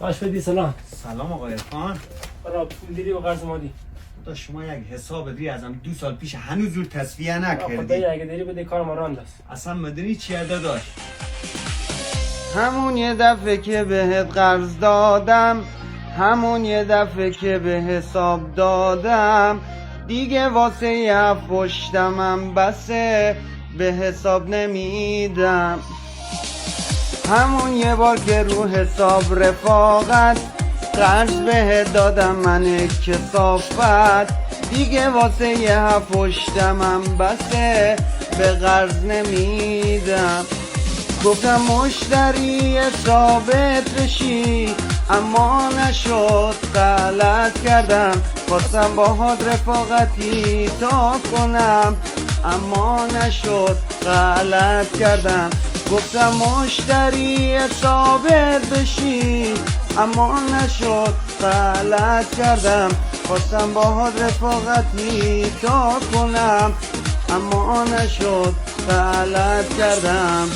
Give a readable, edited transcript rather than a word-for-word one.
باش بدی سلام. سلام آقای عرفان. برای پول دیدی و قرض مادی. دا شما یک حساب دی ازم 2 سال پیش هنوز زور تصفیه نکردی. خدایی اگه داری بده کار ما راند است. اصلا مدنی چی داداش؟ همون یه دفعه که بهت قرض دادم، همون یه دفعه که به حساب دادم، دیگه واسه یه پشتمم بسه، به حساب نمیدم. همون یه بار که رو حساب رفاقت قرض بهت دادم من کثافت، دیگه واسه یه پشتمم بسه، به قرض نمیدم. گفتم مشتری ثابت بشی اما نشد، غلط کردم، خواستم باهات رفاقتی تا کنم اما نشد، غلط کردم. گفتم مشتری ثابت بشی اما نشد، غلط کردم، خواستم باهات رفاقتی تا کنم اما نشد، غلط کردم.